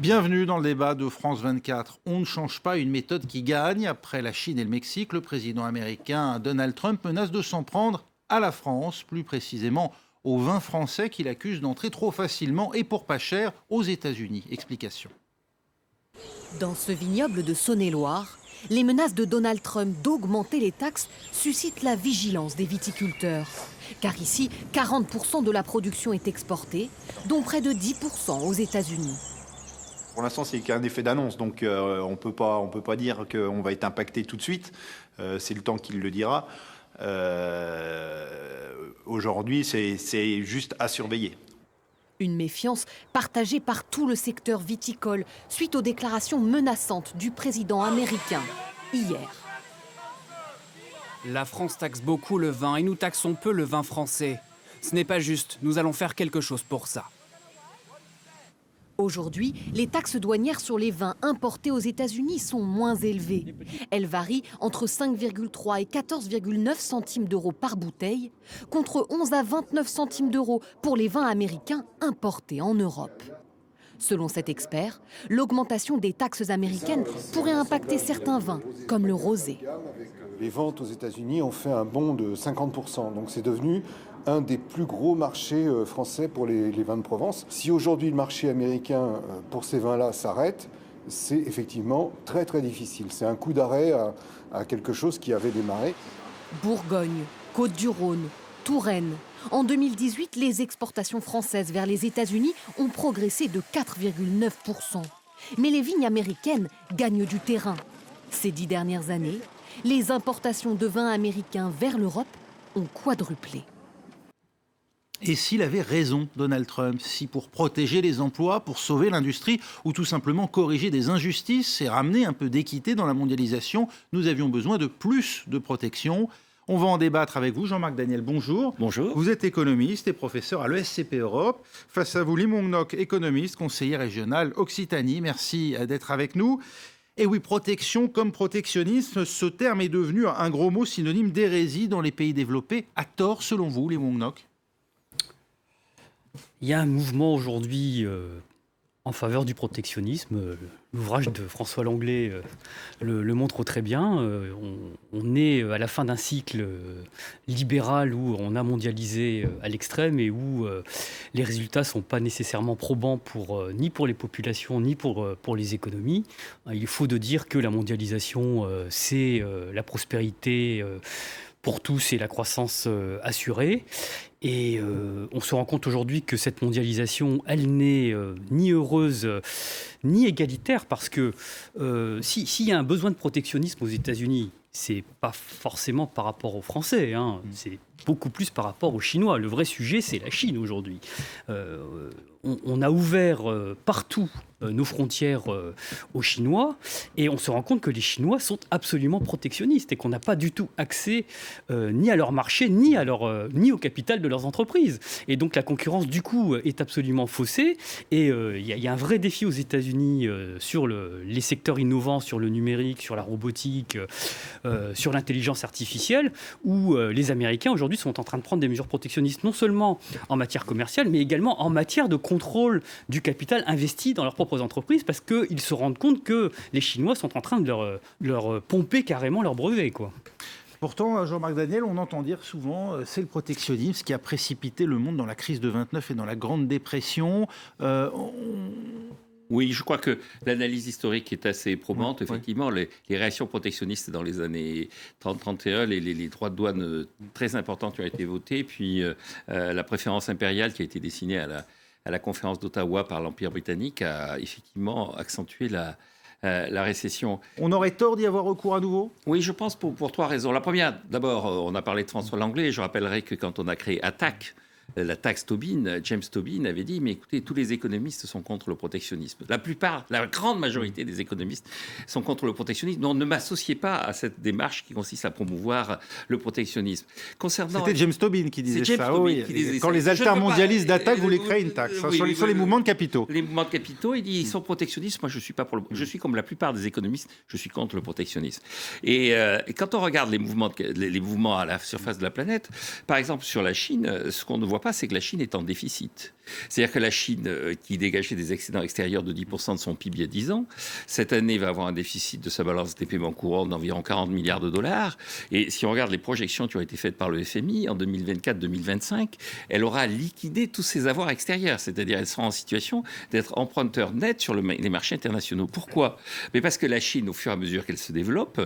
Bienvenue dans le débat de France 24. On ne change pas une méthode qui gagne. Après la Chine et le Mexique, le président américain Donald Trump menace de s'en prendre à la France, plus précisément aux vins français qu'il accuse d'entrer trop facilement et pour pas cher aux États-Unis. Explication. Dans ce vignoble de Saône-et-Loire, les menaces de Donald Trump d'augmenter les taxes suscitent la vigilance des viticulteurs. Car ici, 40% de la production est exportée, dont près de 10% aux États-Unis. Pour l'instant, c'est qu'un effet d'annonce, donc on peut pas dire qu'on va être impacté tout de suite. C'est le temps qui le dira. Aujourd'hui, c'est juste à surveiller. Une méfiance partagée par tout le secteur viticole suite aux déclarations menaçantes du président américain hier. La France taxe beaucoup le vin et nous taxons peu le vin français. Ce n'est pas juste, nous allons faire quelque chose pour ça. Aujourd'hui, les taxes douanières sur les vins importés aux États-Unis sont moins élevées. Elles varient entre 5,3 et 14,9 centimes d'euros par bouteille, contre 11 à 29 centimes d'euros pour les vins américains importés en Europe. Selon cet expert, l'augmentation des taxes américaines pourrait impacter certains vins, comme le rosé. Les ventes aux États-Unis ont fait un bond de 50%, donc c'est devenu un des plus gros marchés français pour les vins de Provence. Si aujourd'hui le marché américain pour ces vins-là s'arrête, c'est effectivement très très difficile. C'est un coup d'arrêt à quelque chose qui avait démarré. Bourgogne, Côte-du-Rhône, Touraine. En 2018, les exportations françaises vers les États-Unis ont progressé de 4,9%. Mais les vignes américaines gagnent du terrain. Ces 10 dernières années, les importations de vins américains vers l'Europe ont quadruplé. Et s'il avait raison, Donald Trump, si pour protéger les emplois, pour sauver l'industrie ou tout simplement corriger des injustices et ramener un peu d'équité dans la mondialisation, nous avions besoin de plus de protection. On va en débattre avec vous. Jean-Marc Daniel, bonjour. Bonjour. Vous êtes économiste et professeur à l'ESCP Europe. Face à vous, Limon Knock, économiste, conseiller régional Occitanie. Merci d'être avec nous. Et oui, protection comme protectionnisme, ce terme est devenu un gros mot synonyme d'hérésie dans les pays développés. À tort, selon vous, Limon Knock? Il y a un mouvement aujourd'hui en faveur du protectionnisme. L'ouvrage de François Langlais le montre très bien. On est à la fin d'un cycle libéral où on a mondialisé à l'extrême et où les résultats ne sont pas nécessairement probants ni pour les populations ni pour les économies. Il est faux de dire que la mondialisation, c'est la prospérité pour tous et la croissance assurée. Et on se rend compte aujourd'hui que cette mondialisation, elle n'est ni heureuse ni égalitaire, parce que s'il y a un besoin de protectionnisme aux États-Unis, c'est pas forcément par rapport aux Français, c'est beaucoup plus par rapport aux Chinois. Le vrai sujet, c'est la Chine aujourd'hui. On a ouvert partout nos frontières aux Chinois, et on se rend compte que les Chinois sont absolument protectionnistes et qu'on n'a pas du tout accès ni à leur marché, ni au capital de leurs entreprises. Et donc la concurrence, du coup, est absolument faussée. Et il y a un vrai défi aux États-Unis sur les secteurs innovants, sur le numérique, sur la robotique, sur l'intelligence artificielle, où les Américains aujourd'hui sont en train de prendre des mesures protectionnistes, non seulement en matière commerciale, mais également en matière de contrôle du capital investi dans leurs propres entreprises, parce qu'ils se rendent compte que les Chinois sont en train de leur pomper carrément leurs brevets, quoi. Pourtant, Jean-Marc Daniel, on entend dire souvent c'est le protectionnisme qui a précipité le monde dans la crise de 29 et dans la Grande Dépression. Oui, je crois que l'analyse historique est assez probante. Effectivement, les réactions protectionnistes dans les années 30-31, les droits de douane très importants qui ont été votés, puis la préférence impériale qui a été dessinée à la conférence d'Ottawa par l'Empire britannique a effectivement accentué la récession. On aurait tort d'y avoir recours à nouveau ? Oui, je pense pour trois raisons. La première, d'abord, on a parlé de François Langlais. Je rappellerai que quand on a créé ATTAC, la taxe Tobin, James Tobin avait dit, mais écoutez, tous les économistes sont contre le protectionnisme. La grande majorité des économistes sont contre le protectionnisme. Donc ne m'associez pas à cette démarche qui consiste à promouvoir le protectionnisme. C'était James Tobin qui disait ça. Quand les altermondialistes d'ATTAC voulaient créer une taxe sur les mouvements de capitaux. Les mouvements de capitaux, il dit, ils sont protectionnistes. Moi, je suis pas pour je suis comme la plupart des économistes, je suis contre le protectionnisme. Et quand on regarde les mouvements à la surface de la planète, par exemple sur la Chine, ce qu'on ne voit voit pas, c'est que la Chine est en déficit. C'est-à-dire que la Chine, qui dégageait des excédents extérieurs de 10% de son PIB il y a 10 ans, cette année va avoir un déficit de sa balance des paiements courants d'environ 40 milliards de dollars. Et si on regarde les projections qui ont été faites par le FMI, en 2024-2025, elle aura liquidé tous ses avoirs extérieurs. C'est-à-dire elle sera en situation d'être emprunteur net sur les marchés internationaux. Pourquoi ? Mais parce que la Chine, au fur et à mesure qu'elle se développe,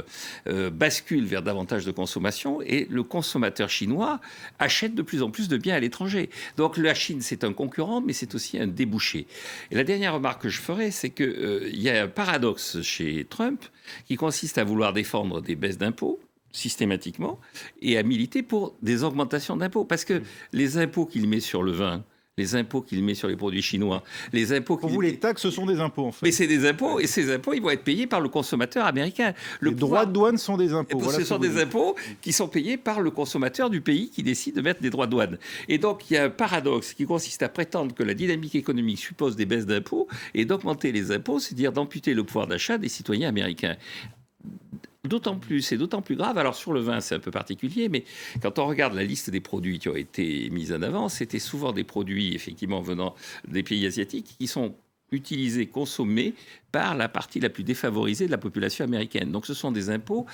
bascule vers davantage de consommation et le consommateur chinois achète de plus en plus de biens à l'étranger. Donc la Chine, c'est un concurrent, mais c'est aussi un débouché. Et la dernière remarque que je ferai, c'est qu'il y a un paradoxe chez Trump qui consiste à vouloir défendre des baisses d'impôts systématiquement et à militer pour des augmentations d'impôts. Parce que les impôts qu'il met sur le vin, les impôts qu'il met sur les produits chinois, les impôts Pour vous, les taxes, ce sont des impôts, en fait. Mais c'est des impôts, et ces impôts, ils vont être payés par le consommateur américain. Les droits de douane sont des impôts. Ce sont des impôts qui sont payés par le consommateur du pays qui décide de mettre des droits de douane. Et donc, il y a un paradoxe qui consiste à prétendre que la dynamique économique suppose des baisses d'impôts, et d'augmenter les impôts, c'est-à-dire d'amputer le pouvoir d'achat des citoyens américains. D'autant plus grave, alors sur le vin c'est un peu particulier, mais quand on regarde la liste des produits qui ont été mis en avant, c'était souvent des produits effectivement venant des pays asiatiques qui sont utilisés, consommés par la partie la plus défavorisée de la population américaine. Donc ce sont des impôts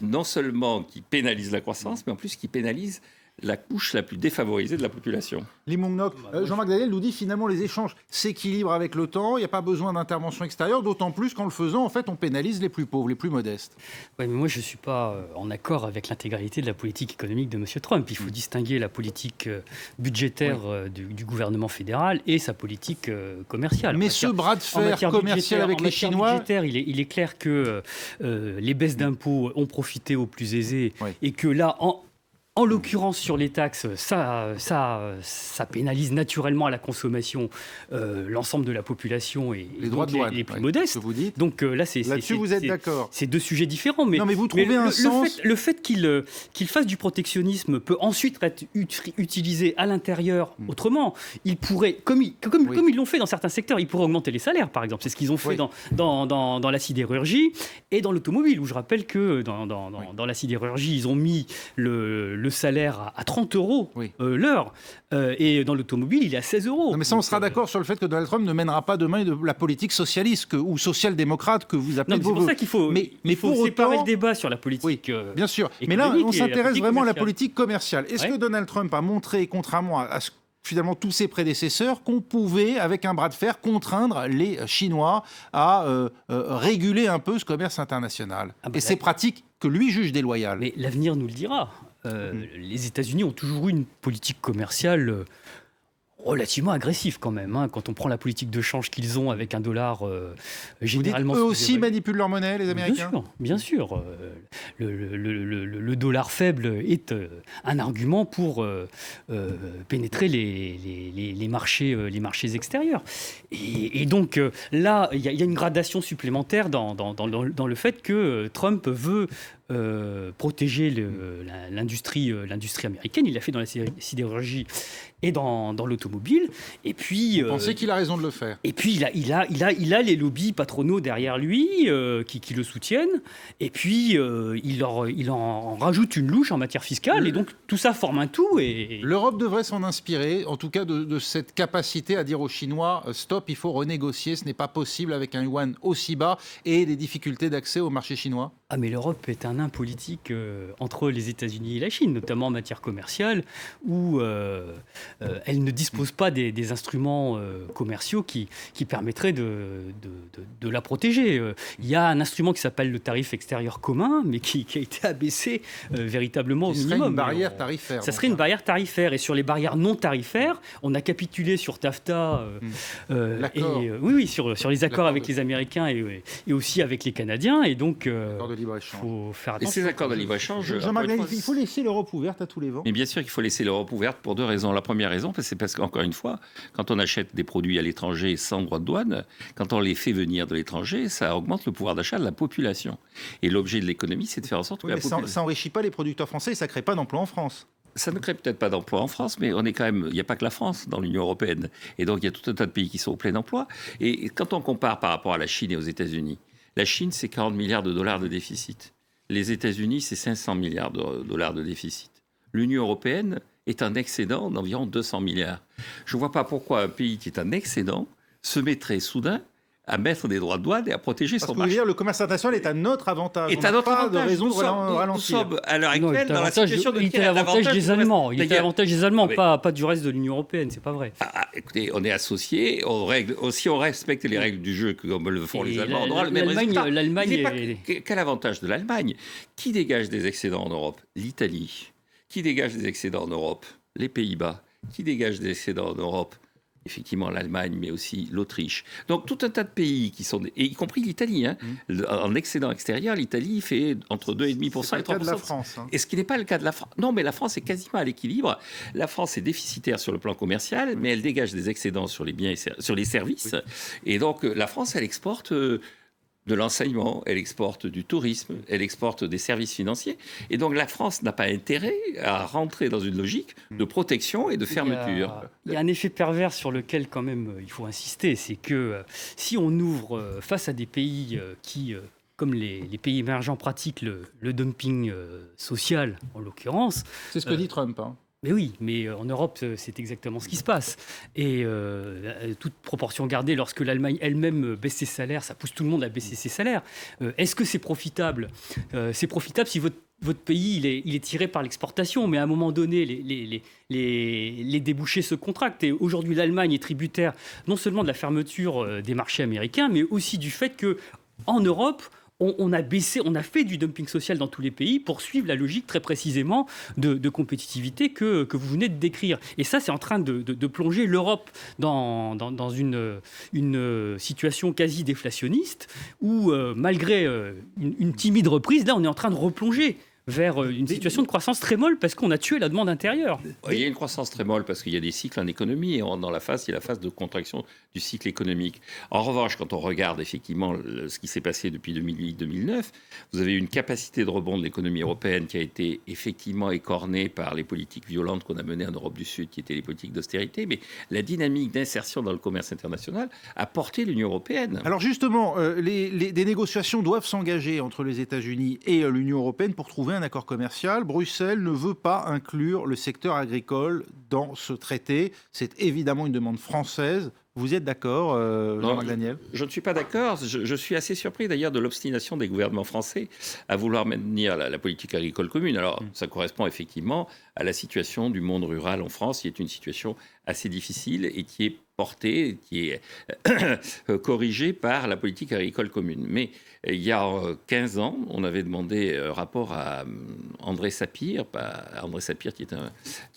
non seulement qui pénalisent la croissance, mais en plus qui pénalisent la couche la plus défavorisée de la population. Lee Mung-nok, Jean-Marc Daniel nous dit finalement les échanges s'équilibrent avec l'OTAN, il n'y a pas besoin d'intervention extérieure, d'autant plus qu'en le faisant, en fait, on pénalise les plus pauvres, les plus modestes. Oui, mais moi, je ne suis pas en accord avec l'intégralité de la politique économique de M. Trump. Il faut distinguer la politique budgétaire du gouvernement fédéral et sa politique commerciale. Mais ce bras de fer commercial avec les Chinois... Il est clair que les baisses d'impôts ont profité aux plus aisés et que là, en l'occurrence, sur les taxes, ça pénalise naturellement à la consommation l'ensemble de la population et les droits de douane, les plus modestes. Vous dites. Donc là-dessus, vous êtes d'accord. C'est deux sujets différents. Mais, non, mais vous trouvez un sens... Le fait qu'il fasse du protectionnisme peut ensuite être utilisé à l'intérieur autrement. Il pourrait, comme ils l'ont fait dans certains secteurs, ils pourraient augmenter les salaires, par exemple. C'est ce qu'ils ont fait dans la sidérurgie et dans l'automobile, où je rappelle que dans la sidérurgie, ils ont mis le salaire à 30 € l'heure. Et dans l'automobile, il est à 16 €. Non, mais ça, on sera d'accord sur le fait que Donald Trump ne mènera pas demain de la politique socialiste ou social-démocrate que vous appelez. Non, c'est pour ça qu'il faut, séparer le débat sur la politique. Bien sûr. Mais là, on s'intéresse vraiment à la politique commerciale. Est-ce que Donald Trump a montré, contrairement à ce finalement tous ses prédécesseurs, qu'on pouvait, avec un bras de fer, contraindre les Chinois à réguler un peu ce commerce international et ces pratiques que lui juge déloyales? Mais l'avenir nous le dira. Les États-Unis ont toujours eu une politique commerciale relativement agressif quand même. Quand on prend la politique de change qu'ils ont avec un dollar généralement... Eux aussi manipulent leur monnaie, les Américains ? Bien sûr. Le dollar faible est un argument pour pénétrer les marchés extérieurs. Et donc là, il y a une gradation supplémentaire dans le fait que Trump veut protéger l'industrie américaine. Il l'a fait dans la sidérurgie et dans l'automobile. Et puis, vous pensez qu'il a raison de le faire? Et puis il a les lobbies patronaux derrière lui qui le soutiennent. Et puis il en rajoute une louche en matière fiscale. Et donc tout ça forme un tout. Et l'Europe devrait s'en inspirer, en tout cas de cette capacité à dire aux Chinois stop, il faut renégocier. Ce n'est pas possible avec un yuan aussi bas et des difficultés d'accès au marché chinois. Ah, mais l'Europe est un nain politique entre les États-Unis et la Chine, notamment en matière commerciale, où elle ne dispose pas des instruments commerciaux qui permettraient de la protéger. Il y a un instrument qui s'appelle le tarif extérieur commun, mais qui a été abaissé véritablement au minimum. Ce serait une barrière tarifaire. Ça serait une barrière tarifaire. Et sur les barrières non tarifaires, on a capitulé sur TAFTA. Sur les accords avec les Américains et aussi avec les Canadiens. Et donc, faut faire attention. Et ces accords de libre-échange... Jean-Marc, il faut laisser l'Europe ouverte à tous les vents. Mais bien sûr qu'il faut laisser l'Europe ouverte pour deux raisons. La première raison, c'est parce qu'encore une fois, quand on achète des produits à l'étranger sans droit de douane, quand on les fait venir de l'étranger, ça augmente le pouvoir d'achat de la population. Et l'objet de l'économie, c'est de faire en sorte que la population... Ça n'enrichit pas les producteurs français et ça ne crée pas d'emplois en France. Ça ne crée peut-être pas d'emplois en France, mais on est quand même, il n'y a pas que la France dans l'Union européenne. Et donc, il y a tout un tas de pays qui sont au plein emploi. Et quand on compare par rapport à la Chine et aux États-Unis, la Chine, c'est 40 milliards de dollars de déficit. Les États-Unis, c'est 500 milliards de dollars de déficit. L'Union européenne est un excédent d'environ 200 milliards. Je ne vois pas pourquoi un pays qui est un excédent se mettrait soudain à mettre des droits de douane et à protéger son marché. Le commerce international est à notre avantage. On n'a pas de raison de ralentir. Nous sommes à l'heure actuelle dans la situation de il était à l'avantage des Allemands. Il était à l'avantage des Allemands, pas du reste de l'Union européenne. C'est pas vrai. Écoutez, on est associés, si on respecte les règles du jeu comme le font les Allemands, on aura le même résultat. Quel avantage de l'Allemagne? Qui dégage des excédents en Europe? L'Italie. Qui dégage des excédents en Europe? Les Pays-Bas. Qui dégage des excédents en Europe? Effectivement, l'Allemagne, mais aussi l'Autriche. Donc, tout un tas de pays qui sont, et y compris l'Italie, en excédent extérieur, l'Italie fait entre 2,5% et 3%. C'est pas le cas de la France. Et ce qui n'est pas le cas de la France. Non, mais la France est quasiment à l'équilibre. La France est déficitaire sur le plan commercial, mais elle dégage des excédents sur les biens sur les services. Oui. Et donc, la France, elle exporte de l'enseignement, elle exporte du tourisme, elle exporte des services financiers. Et donc la France n'a pas intérêt à rentrer dans une logique de protection et de fermeture. Il y a un effet pervers sur lequel quand même il faut insister, c'est que si on ouvre face à des pays qui, comme les pays émergents, pratiquent le dumping social, en l'occurrence... C'est ce que dit Trump, hein. Mais oui, mais en Europe, c'est exactement ce qui se passe. Et toute proportion gardée, lorsque l'Allemagne elle-même baisse ses salaires, ça pousse tout le monde à baisser ses salaires. Est-ce que c'est profitable? C'est profitable si votre pays il est tiré par l'exportation, mais à un moment donné, les débouchés se contractent. Et aujourd'hui, l'Allemagne est tributaire non seulement de la fermeture des marchés américains, mais aussi du fait qu'en Europe, on a fait du dumping social dans tous les pays pour suivre la logique très précisément de compétitivité que vous venez de décrire. Et ça, c'est en train de plonger l'Europe dans une situation quasi déflationniste où, malgré une timide reprise, là, on est en train de replonger vers une situation de croissance très molle parce qu'on a tué la demande intérieure. Il y a une croissance très molle parce qu'il y a des cycles en économie et dans la phase, il y a la phase de contraction du cycle économique. En revanche, quand on regarde effectivement ce qui s'est passé depuis 2008-2009, vous avez une capacité de rebond de l'économie européenne qui a été effectivement écornée par les politiques violentes qu'on a menées en Europe du Sud, qui étaient les politiques d'austérité, mais la dynamique d'insertion dans le commerce international a porté l'Union européenne. Alors justement, des négociations doivent s'engager entre les États-Unis et l'Union européenne pour trouver un accord commercial. Bruxelles ne veut pas inclure le secteur agricole dans ce traité. C'est évidemment une demande française. Vous êtes d'accord, Jean-Marc Daniel? Je ne suis pas d'accord. Je suis assez surpris d'ailleurs de l'obstination des gouvernements français à vouloir maintenir la politique agricole commune. Alors, ça correspond effectivement à la situation du monde rural en France, qui est une situation assez difficile et qui est portée, qui est corrigée par la politique agricole commune. Mais il y a 15 ans, on avait demandé un rapport à André Sapir, qui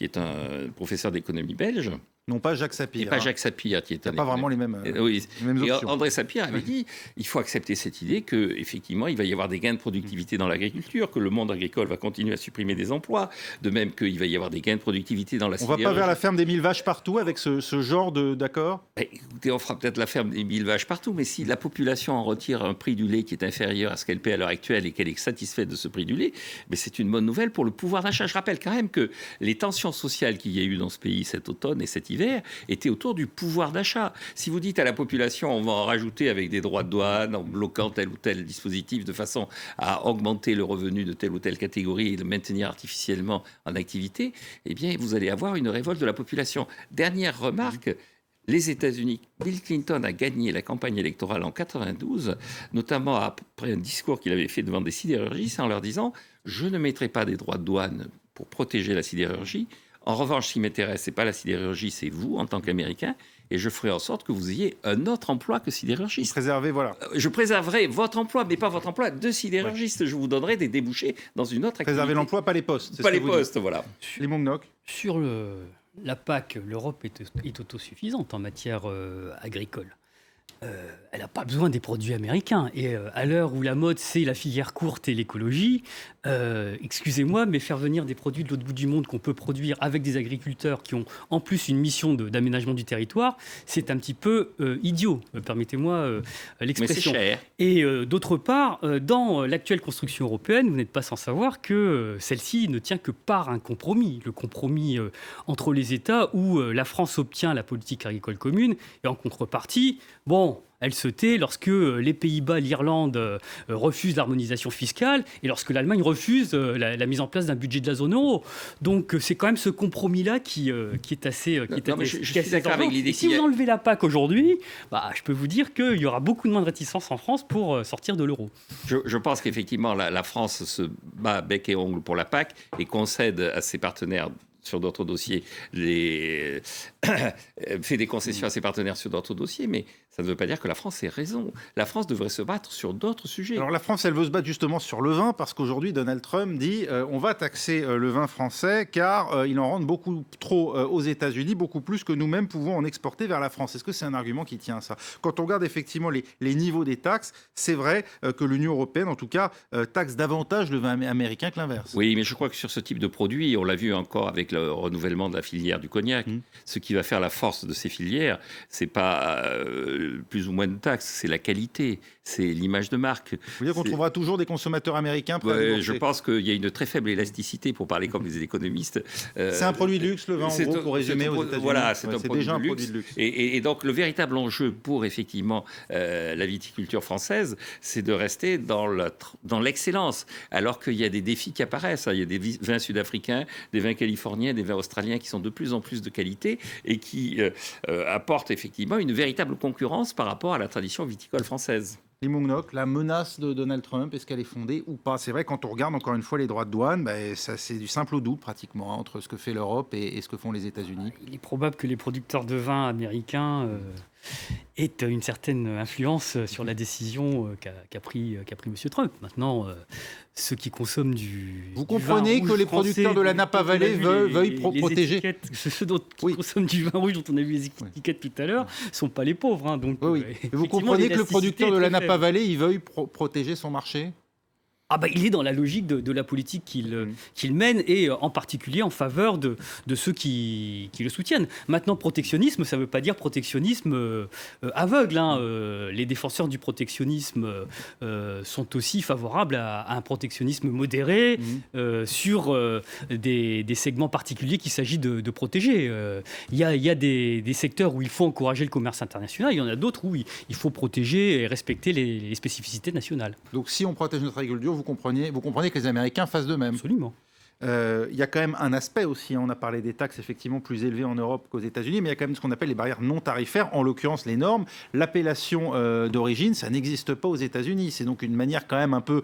est un professeur d'économie belge. Non, pas Jacques Sapir. Et pas Jacques Sapir, qui est pas vraiment les mêmes options. André Sapir avait dit il faut accepter cette idée qu'effectivement, il va y avoir des gains de productivité dans l'agriculture, que le monde agricole va continuer à supprimer des emplois, de même qu'il va y avoir des gains de productivité dans la sidérurgie. On va pas vers la ferme des 1000 vaches partout avec ce genre d'accord? Écoutez, on fera peut-être la ferme des 1000 vaches partout, mais si la population en retire un prix du lait qui est inférieur à ce qu'elle paie à l'heure actuelle et qu'elle est satisfaite de ce prix du lait, mais c'est une bonne nouvelle pour le pouvoir d'achat. Je rappelle quand même que les tensions sociales qu'il y a eu dans ce pays cet automne et cet hiver étaient autour du pouvoir d'achat. Si vous dites à la population, on va en rajouter avec des droits de douane, en bloquant tel ou tel dispositif de façon à augmenter le revenu de telle ou telle catégorie et le maintenir artificiellement en activité, eh bien, vous allez avoir une révolte de la population. Dernière remarque, les États-Unis, Bill Clinton a gagné la campagne électorale en 92, notamment après un discours qu'il avait fait devant des sidérurgistes en leur disant « Je ne mettrai pas des droits de douane pour protéger la sidérurgie. En revanche, ce qui m'intéresse, ce n'est pas la sidérurgie, c'est vous en tant qu'Américain. Et je ferai en sorte que vous ayez un autre emploi que sidérurgiste. Voilà. Je préserverai votre emploi, mais pas votre emploi de sidérurgiste. Ouais. Je vous donnerai des débouchés dans une autre activité. Préserver l'emploi, pas les postes. Pas les postes, voilà. Les Mongnoc. Sur la PAC, l'Europe est autosuffisante en matière agricole. Elle n'a pas besoin des produits américains. Et à l'heure où la mode, c'est la filière courte et l'écologie, excusez-moi, mais faire venir des produits de l'autre bout du monde qu'on peut produire avec des agriculteurs qui ont en plus une mission d'aménagement du territoire, c'est un petit peu idiot, permettez-moi l'expression. Mais c'est cher. Et d'autre part, dans l'actuelle construction européenne, vous n'êtes pas sans savoir que celle-ci ne tient que par un compromis. Le compromis entre les États où la France obtient la politique agricole commune et en contrepartie, bon, elle se tait lorsque les Pays-Bas, l'Irlande refusent l'harmonisation fiscale et lorsque l'Allemagne refuse la mise en place d'un budget de la zone euro. Donc c'est quand même ce compromis-là qui est assez... Je suis d'accord avec l'idée. Si vous enlevez la PAC aujourd'hui, je peux vous dire qu'il y aura beaucoup de moins de réticence en France pour sortir de l'euro. Je pense qu'effectivement, la France se bat bec et ongle pour la PAC et concède à ses partenaires sur d'autres dossiers, fait des concessions à ses partenaires sur d'autres dossiers, mais ça ne veut pas dire que la France ait raison. La France devrait se battre sur d'autres sujets. Alors la France, elle veut se battre justement sur le vin, parce qu'aujourd'hui, Donald Trump dit on va taxer le vin français, car il en rentre beaucoup trop aux États-Unis, beaucoup plus que nous-mêmes pouvons en exporter vers la France. Est-ce que c'est un argument qui tient à ça? Quand on regarde effectivement les niveaux des taxes, c'est vrai que l'Union européenne, en tout cas, taxe davantage le vin américain que l'inverse. Oui, mais je crois que sur ce type de produit, on l'a vu encore avec le renouvellement de la filière du cognac, ce qui va faire la force de ces filières, c'est pas plus ou moins de taxes, c'est la qualité, c'est l'image de marque. Vous voulez dire qu'on trouvera toujours des consommateurs américains prêts à débourser? Je pense qu'il y a une très faible élasticité, pour parler comme les économistes. C'est un produit de luxe, le vin, en gros, pour résumer, aux États-Unis. Voilà, c'est déjà un produit produit de luxe. Et donc, le véritable enjeu pour, effectivement, la viticulture française, c'est de rester dans l'excellence, alors qu'il y a des défis qui apparaissent. Il y a des vins sud-africains, des vins californiens, des vins australiens qui sont de plus en plus de qualité et qui apportent effectivement une véritable concurrence par rapport à la tradition viticole française. Lee Moung-Nok, la menace de Donald Trump, est-ce qu'elle est fondée ou pas? C'est vrai, quand on regarde encore une fois les droits de douane, ça, c'est du simple au double pratiquement entre ce que fait l'Europe et ce que font les États-Unis. Il est probable que les producteurs de vin américains aient une certaine influence sur la décision qu'a pris M. Trump. Maintenant, ceux qui consomment Vous comprenez que les producteurs de la Napa Valley veuillent protéger ceux qui consomment du vin rouge dont on a vu les étiquettes tout à l'heure ne sont pas les pauvres. Hein, donc, oui. Vous comprenez que le producteur de la Napa Valley il veuille protéger son marché? Il est dans la logique de la politique qu'il mène et en particulier en faveur de ceux qui le soutiennent. Maintenant, protectionnisme, ça ne veut pas dire protectionnisme aveugle. Les défenseurs du protectionnisme sont aussi favorables à un protectionnisme modéré sur des segments particuliers qu'il s'agit de protéger. Il y a des secteurs où il faut encourager le commerce international, il y en a d'autres où il faut protéger et respecter les spécificités nationales. Donc si on protège notre agriculture, vous comprenez que les Américains fassent de même. Absolument. Il y a quand même un aspect aussi, on a parlé des taxes effectivement plus élevées en Europe qu'aux États-Unis, mais il y a quand même ce qu'on appelle les barrières non tarifaires, en l'occurrence les normes. L'appellation d'origine, ça n'existe pas aux États-Unis. C'est donc une manière quand même un peu,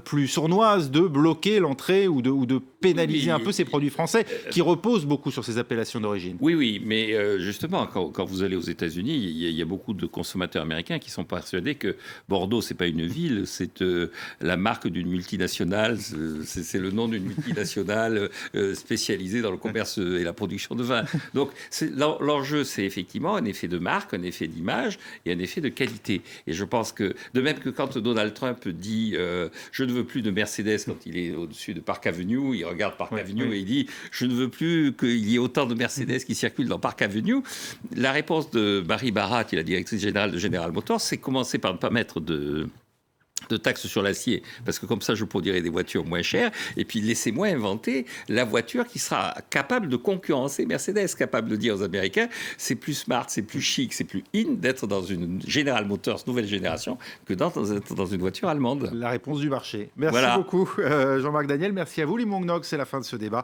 plus sournoise de bloquer l'entrée ou de pénaliser un peu ces produits français qui reposent beaucoup sur ces appellations d'origine. Oui, mais justement, quand vous allez aux États-Unis, il y a beaucoup de consommateurs américains qui sont persuadés que Bordeaux, c'est pas une ville, c'est la marque d'une multinationale, c'est le nom d'une multinationale spécialisée dans le commerce et la production de vin. Donc l'enjeu, c'est effectivement un effet de marque, un effet d'image et un effet de qualité. Et je pense que, de même que quand Donald Trump dit je ne veux plus de Mercedes quand il est au-dessus de Park Avenue, il regarde Park Avenue et il dit je ne veux plus qu'il y ait autant de Mercedes qui circulent dans Park Avenue. La réponse de Mary Barra, qui est la directrice générale de General Motors, c'est commencer par ne pas mettre de taxes sur l'acier, parce que comme ça je produirai des voitures moins chères, et puis laissez-moi inventer la voiture qui sera capable de concurrencer Mercedes, capable de dire aux Américains c'est plus smart, c'est plus chic, c'est plus in d'être dans une General Motors nouvelle génération que d'être dans une voiture allemande. La réponse du marché. Merci beaucoup Jean-Marc Daniel, merci à vous Lee Moung-Nok, c'est la fin de ce débat.